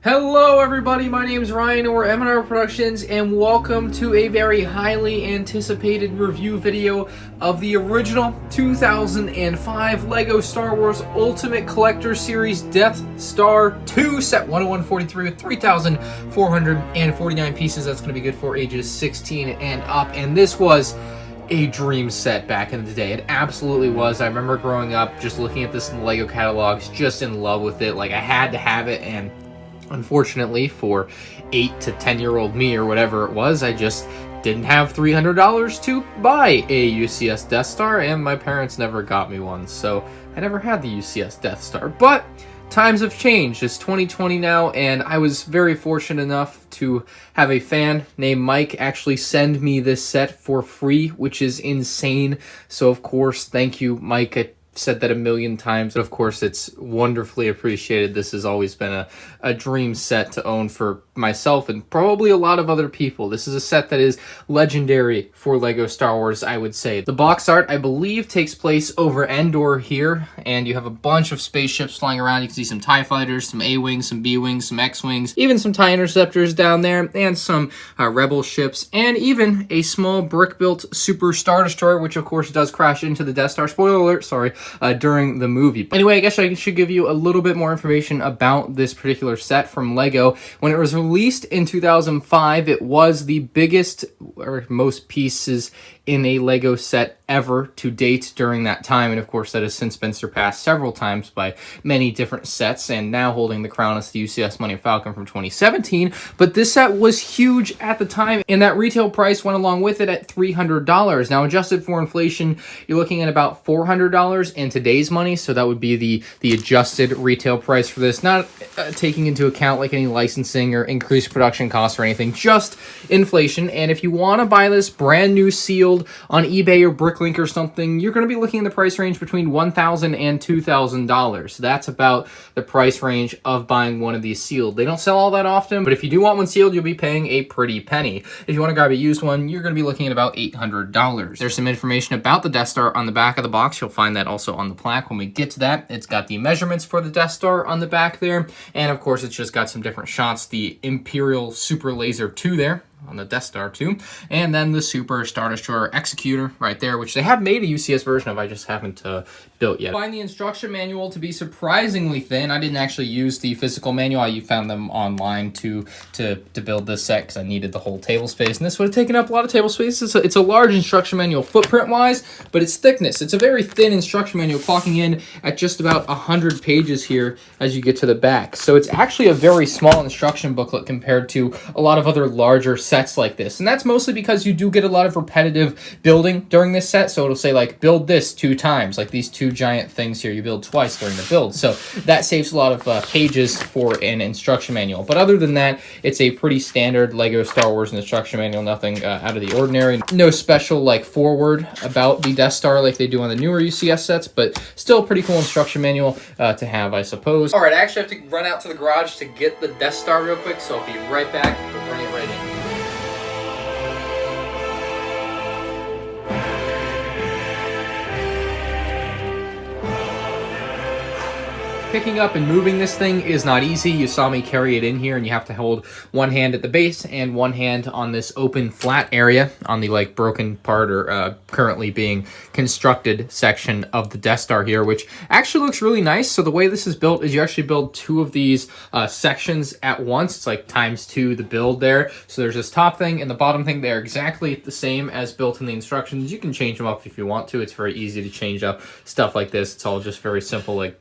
Hello everybody, my name is Ryan and we're MandRproductions, and welcome to a very highly anticipated review video of the original 2005 LEGO Star Wars Ultimate Collector Series Death Star 2 set 10143 with 3,449 pieces. That's going to be good for ages 16 and up, and this was a dream set back in the day. It absolutely was. I remember growing up just looking at this in the LEGO catalogs, just in love with it. Like, I had to have it, and unfortunately for 8 to 10-year-old me or whatever it was, I just didn't have $300 to buy a UCS Death Star, and my parents never got me one, so I never had the UCS Death Star. But times have changed. It's 2020 now, and I was very fortunate enough to have a fan named Mike actually send me this set for free, which is insane. So of course, thank you, Mike. I said that a million times, but of course it's wonderfully appreciated. This has always been a dream set to own for myself and probably a lot of other people. This is a set that is legendary for LEGO Star Wars, I would say. The box art, I believe, takes place over Endor here, and you have a bunch of spaceships flying around. You can see some TIE fighters, some A-Wings, some B-Wings, some X-Wings, even some TIE Interceptors down there, and some Rebel ships, and even a small brick-built Super Star Destroyer, which of course does crash into the Death Star. Spoiler alert, sorry. During the movie. Anyway, I guess I should give you a little bit more information about this particular set from LEGO. When it was released in 2005, it was the biggest or most pieces in a LEGO set ever to date during that time, and of course that has since been surpassed several times by many different sets, and now holding the crown is the UCS Millennium Falcon from 2017. But this set was huge at the time, and that retail price went along with it at $300. Now, adjusted for inflation, you're looking at about $400 in today's money, so that would be the adjusted retail price for this, not taking into account like any licensing or increased production costs or anything, just inflation. And if you want to buy this brand new sealed on eBay or Bricklink or something, you're going to be looking in the price range between $1,000 and $2,000. That's about the price range of buying one of these sealed. They don't sell all that often, but if you do want one sealed, you'll be paying a pretty penny. If you want to grab a used one, you're going to be looking at about $800. There's some information about the Death Star on the back of the box. You'll find that also on the plaque when we get to that. It's got the measurements for the Death Star on the back there, and of course it's just got some different shots. The Imperial Super Laser 2 there on the Death Star 2, and then the Super Star Destroyer Executor right there, which they have made a UCS version of, I just haven't built yet. I find the instruction manual to be surprisingly thin. I didn't actually use the physical manual. I found them online to build this set because I needed the whole table space, and this would have taken up a lot of table space. It's a large instruction manual footprint-wise, but its thickness, it's a very thin instruction manual, clocking in at just about 100 pages here as you get to the back. So it's actually a very small instruction booklet compared to a lot of other larger sets like this, and that's mostly because you do get a lot of repetitive building during this set. So it'll say like build this 2 times, like these 2 giant things here you build twice during the build, so that saves a lot of pages for an instruction manual. But other than that, it's a pretty standard LEGO Star Wars instruction manual, nothing out of the ordinary. No special like foreword about the Death Star like they do on the newer UCS sets, but still a pretty cool instruction manual to have, I suppose. All right, I actually have to run out to the garage to get the Death Star real quick, so I'll be right back. We'll bring it right in. Picking up and moving this thing is not easy. You saw me carry it in here, and you have to hold one hand at the base and one hand on this open flat area on the like broken part or currently being constructed section of the Death Star here, which actually looks really nice. So the way this is built is you actually build 2 of these sections at once. It's like ×2 the build there. So there's this top thing and the bottom thing. They're exactly the same as built in the instructions. You can change them up if you want to. It's very easy to change up stuff like this. It's all just very simple, like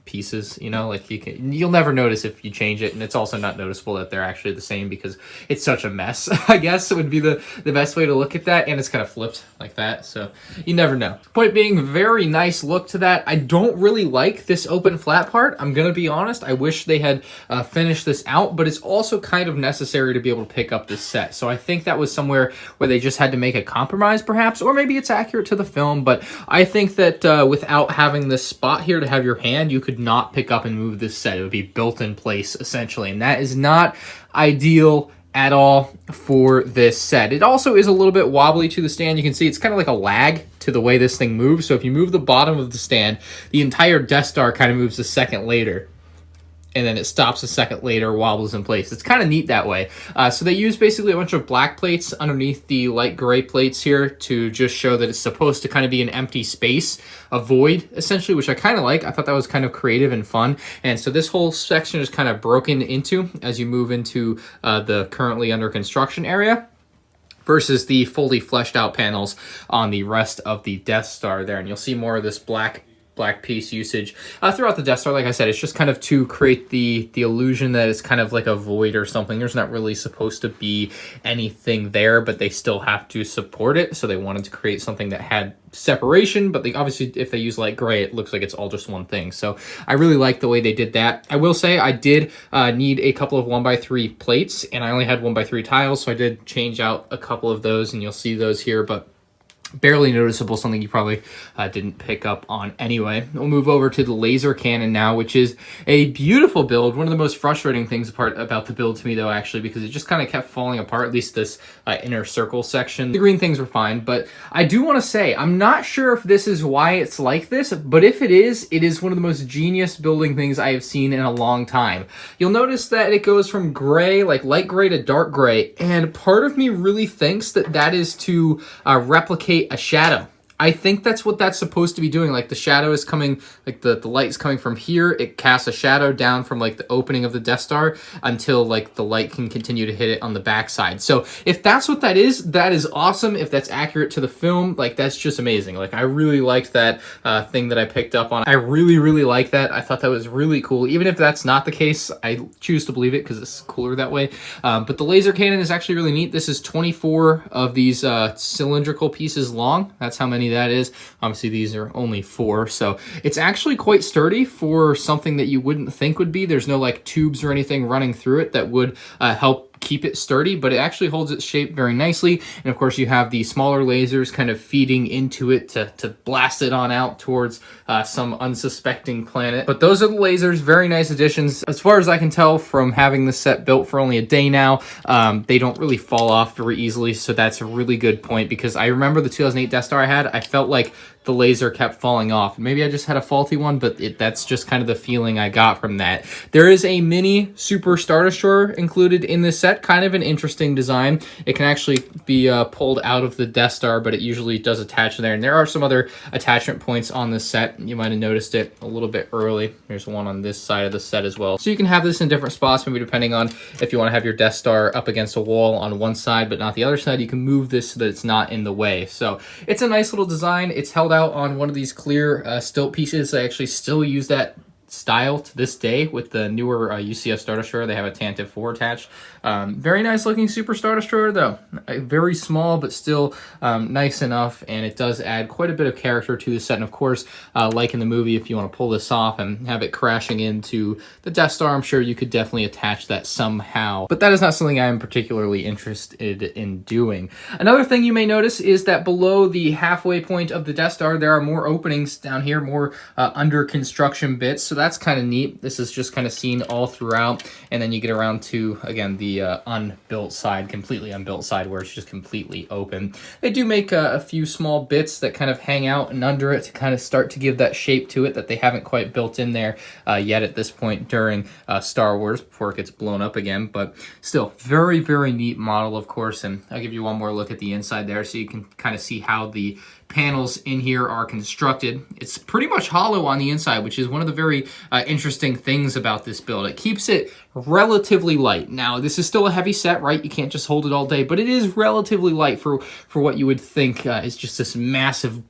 pieces, you know, like you'll never notice if you change it, and it's also not noticeable that they're actually the same because it's such a mess. I guess it would be the best way to look at that, and it's kind of flipped like that, so you never know. Point being, very nice look to that. I don't really like this open flat part, I'm gonna be honest. I wish they had finished this out, but it's also kind of necessary to be able to pick up this set, so I think that was somewhere where they just had to make a compromise perhaps, or maybe it's accurate to the film. But I think that without having this spot here to have your hand, you could not pick up and move this set. It would be built in place essentially, and that is not ideal at all for this set. It also is a little bit wobbly to the stand. You can see it's kind of like a lag to the way this thing moves. So if you move the bottom of the stand, the entire Death Star kind of moves a second later. and then it stops a second later, wobbles in place. It's kind of neat that way. So they use basically a bunch of black plates underneath the light gray plates here to just show that it's supposed to kind of be an empty space, a void essentially, which I kind of like. I thought that was kind of creative and fun. And so this whole section is kind of broken into as you move into the currently under construction area, versus the fully fleshed out panels on the rest of the Death Star there. And you'll see more of this black piece usage throughout the Death Star. Like I said, it's just kind of to create the illusion that it's kind of like a void or something. There's not really supposed to be anything there, but they still have to support it. So they wanted to create something that had separation, but obviously if they use light gray, it looks like it's all just one thing. So I really like the way they did that. I will say I did need a couple of 1x3 plates, and I only had 1x3 tiles, so I did change out a couple of those, and you'll see those here, but barely noticeable, something you probably didn't pick up on anyway. We'll move over to the laser cannon now, which is a beautiful build. One of the most frustrating things about the build to me, though, actually, because it just kind of kept falling apart, at least this inner circle section. The green things were fine, but I do want to say, I'm not sure if this is why it's like this, but if it is one of the most genius building things I have seen in a long time. You'll notice that it goes from gray, like light gray, to dark gray, and part of me really thinks that that is to replicate a shadow. I think that's what that's supposed to be doing. Like the shadow is coming, like the light is coming from here. It casts a shadow down from like the opening of the Death Star until like the light can continue to hit it on the backside. So if that's what that is awesome. If that's accurate to the film, like that's just amazing. Like I really liked that thing that I picked up on. I really, really like that. I thought that was really cool. Even if that's not the case, I choose to believe it because it's cooler that way. But the laser cannon is actually really neat. This is 24 of these cylindrical pieces long. That's how many that is. Obviously these are only 4, so it's actually quite sturdy for something that you wouldn't think would be. There's no like tubes or anything running through it that would help keep it sturdy, but it actually holds its shape very nicely. And of course you have the smaller lasers kind of feeding into it to blast it on out towards some unsuspecting planet. But those are the lasers. Very nice additions. As far as I can tell from having the set built for only a day now, they don't really fall off very easily, so that's a really good point, because I remember the 2008 Death Star I had, I felt like the laser kept falling off. Maybe I just had a faulty one, but that's just kind of the feeling I got from that. There is a mini Super Star Destroyer included in this set, kind of an interesting design. It can actually be pulled out of the Death Star, but it usually does attach there. And there are some other attachment points on this set. You might have noticed it a little bit early. There's one on this side of the set as well. So you can have this in different spots, maybe depending on if you want to have your Death Star up against a wall on one side, but not the other side. You can move this so that it's not in the way. So it's a nice little design. It's held out on one of these clear stilt pieces. I actually still use that style to this day with the newer UCS Star Destroyer. They have a Tantive 4 attached. Very nice looking Super Star Destroyer though. Very small, but still nice enough, and it does add quite a bit of character to the set. And of course, like in the movie, if you want to pull this off and have it crashing into the Death Star, I'm sure you could definitely attach that somehow. But that is not something I'm particularly interested in doing. Another thing you may notice is that below the halfway point of the Death Star, there are more openings down here, more under construction bits. So that's kind of neat. This is just kind of seen all throughout, and then you get around to, again, the unbuilt side, completely unbuilt side, where it's just completely open. They do make a few small bits that kind of hang out and under it to kind of start to give that shape to it that they haven't quite built in there yet at this point during Star Wars, before it gets blown up again. But still, very, very neat model, of course. And I'll give you one more look at the inside there so you can kind of see how the panels in here are constructed. It's pretty much hollow on the inside, which is one of the very interesting things about this build. It keeps it relatively light. Now, this is still a heavy set, right? You can't just hold it all day, but it is relatively light for what you would think is just this massive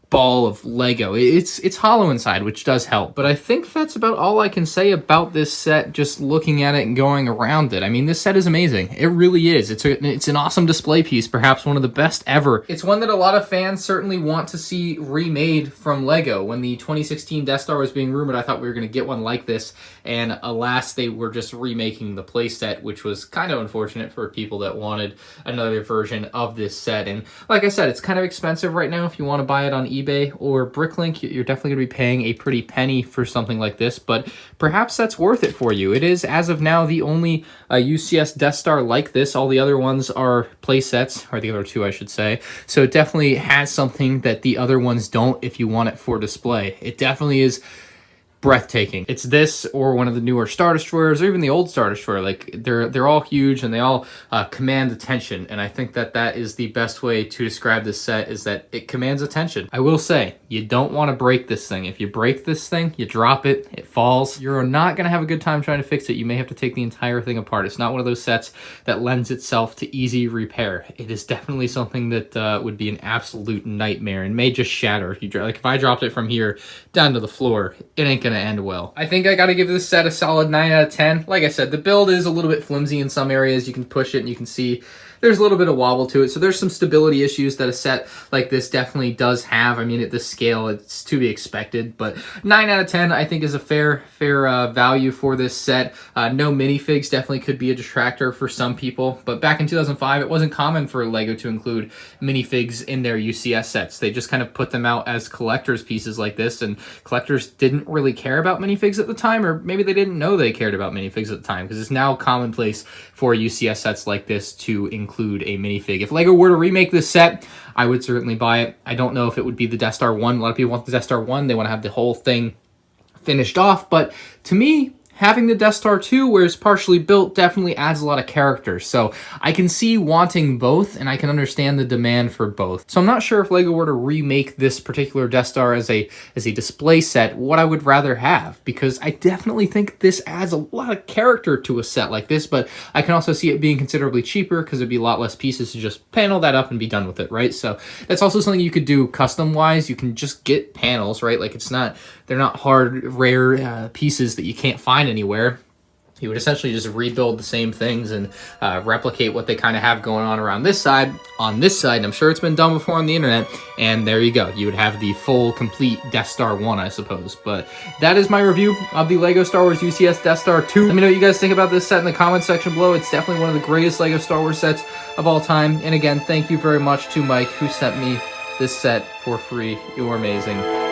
ball of Lego. It's hollow inside, which does help. But I think that's about all I can say about this set, just looking at it and going around it. I mean, this set is amazing. It really is. It's an awesome display piece, perhaps one of the best ever. It's one that a lot of fans certainly want to see remade from Lego. When the 2016 Death Star was being rumored, I thought we were going to get one like this, and alas, they were just remaking the playset, which was kind of unfortunate for people that wanted another version of this set. And like I said, it's kind of expensive right now. If you want to buy it on eBay or Bricklink, you're definitely going to be paying a pretty penny for something like this, but perhaps that's worth it for you. It is, as of now, the only UCS Death Star like this. All the other ones are play sets, or the other two, I should say. So it definitely has something that the other ones don't if you want it for display. It definitely is breathtaking. It's this or one of the newer Star Destroyers, or even the old Star Destroyer. Like they're all huge and they all command attention, and I think that that is the best way to describe this set, is that it commands attention. I will say, you don't want to break this thing. If you break this thing, you drop it, it falls. You're not gonna have a good time trying to fix it. You may have to take the entire thing apart. It's not one of those sets that lends itself to easy repair. It is definitely something that would be an absolute nightmare and may just shatter if you like. If I dropped it from here down to the floor, it ain't gonna end well. I think I gotta give this set a solid 9 out of 10. Like I said, the build is a little bit flimsy in some areas. You can push it and you can see there's a little bit of wobble to it. So there's some stability issues that a set like this definitely does have. I mean, at this scale, it's to be expected, but 9 out of 10, I think, is a fair value for this set. No minifigs definitely could be a detractor for some people, but back in 2005, it wasn't common for LEGO to include minifigs in their UCS sets. They just kind of put them out as collector's pieces like this, and collectors didn't really care about minifigs at the time, or maybe they didn't know they cared about minifigs at the time, because it's now commonplace for UCS sets like this to include a minifig. If LEGO were to remake this set, I would certainly buy it. I don't know if it would be the Death Star 1. A lot of people want the Death Star 1. They want to have the whole thing finished off, but to me, having the Death Star 2, where it's partially built, definitely adds a lot of character. So I can see wanting both, and I can understand the demand for both. So I'm not sure if LEGO were to remake this particular Death Star as a display set, what I would rather have, because I definitely think this adds a lot of character to a set like this, but I can also see it being considerably cheaper because it'd be a lot less pieces to just panel that up and be done with it, right? So that's also something you could do custom-wise. You can just get panels, right? Like they're not hard, rare pieces that you can't find anywhere. You would essentially just rebuild the same things and replicate what they kind of have going on around this side on this side. And I'm sure it's been done before on the internet, and there you go. You would have the full, complete Death Star 1, I suppose. But that is my review of the LEGO Star Wars UCS Death Star 2. Let me know what you guys think about this set in the comments section below. It's definitely one of the greatest LEGO Star Wars sets of all time. And again, thank you very much to Mike, who sent me this set for free. You're amazing.